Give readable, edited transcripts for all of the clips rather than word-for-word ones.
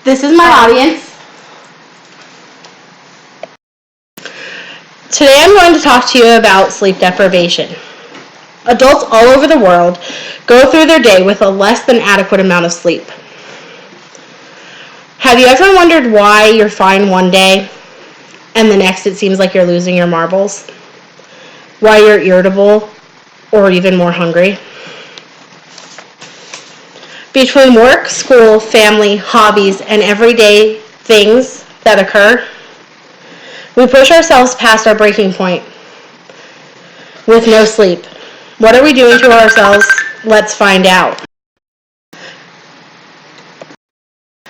This is my audience. Today I'm going to talk to you about sleep deprivation. Adults all over the world go through their day with a less than adequate amount of sleep. Have you ever wondered why you're fine one day and the next it seems like you're losing your marbles? Why you're irritable or even more hungry? Between work, school, family, hobbies, and everyday things that occur, we push ourselves past our breaking point with no sleep. What are we doing to ourselves? Let's find out.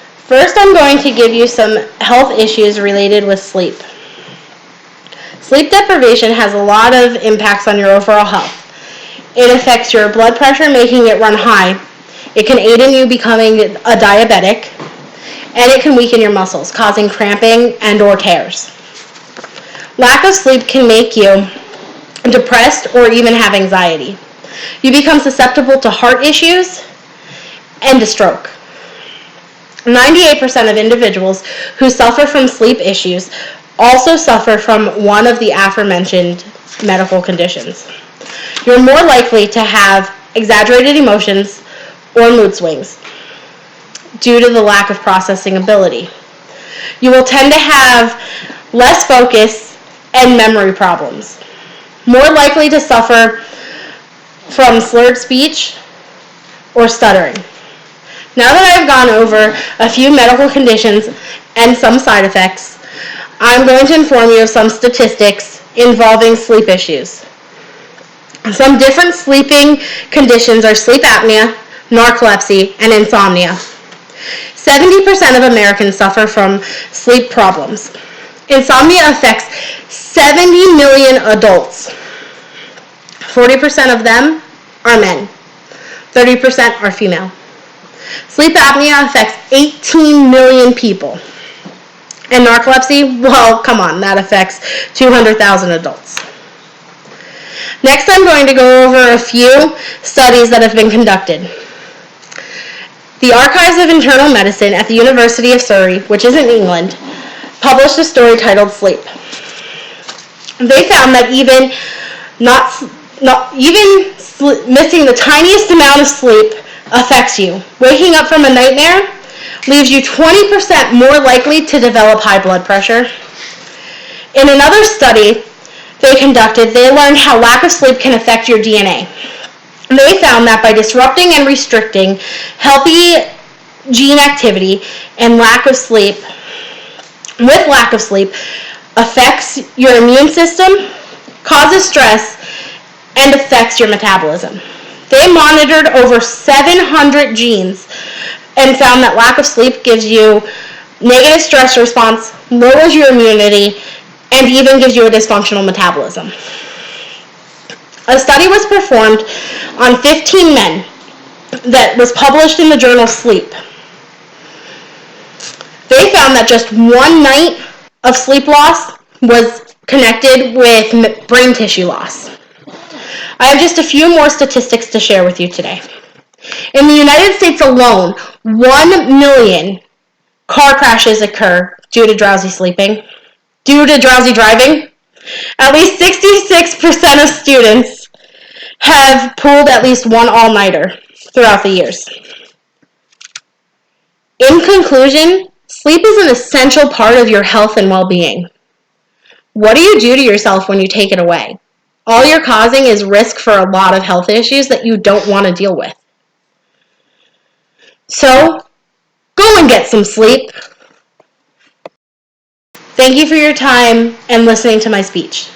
First, I'm going to give you some health issues related with sleep. Sleep deprivation has a lot of impacts on your overall health. It affects your blood pressure, making it run high. It can aid in you becoming a diabetic, and it can weaken your muscles, causing cramping and or tears. Lack of sleep can make you depressed or even have anxiety. You become susceptible to heart issues and to stroke. 98% of individuals who suffer from sleep issues also suffer from one of the aforementioned medical conditions. You're more likely to have exaggerated emotions or mood swings due to the lack of processing ability. You will tend to have less focus and memory problems. More likely to suffer from slurred speech or stuttering. Now that I've gone over a few medical conditions and some side effects, I'm going to inform you of some statistics involving sleep issues. Some different sleeping conditions are sleep apnea, narcolepsy, and insomnia. 70% of Americans suffer from sleep problems. Insomnia affects 70 million adults. 40% of them are men. 30% are female. Sleep apnea affects 18 million people. And narcolepsy, well, come on, that affects 200,000 adults. Next, I'm going to go over a few studies that have been conducted. The Archives of Internal Medicine at the University of Surrey, which is in England, published a story titled Sleep. They found that even missing the tiniest amount of sleep affects you. Waking up from a nightmare leaves you 20% more likely to develop high blood pressure. In another study they conducted, they learned how lack of sleep can affect your DNA. They found that by disrupting and restricting healthy gene activity and lack of sleep affects your immune system, causes stress, and affects your metabolism. They monitored over 700 genes and found that lack of sleep gives you negative stress response, lowers your immunity, and even gives you a dysfunctional metabolism. A study was performed on 15 men that was published in the journal Sleep. They found that just one night of sleep loss was connected with brain tissue loss. I have just a few more statistics to share with you today. In the United States alone, 1 million car crashes occur due to drowsy driving. At least 66% of students have pulled at least one all-nighter throughout the years. In conclusion, sleep is an essential part of your health and well-being. What do you do to yourself when you take it away? All you're causing is risk for a lot of health issues that you don't want to deal with. So, go and get some sleep. Thank you for your time and listening to my speech.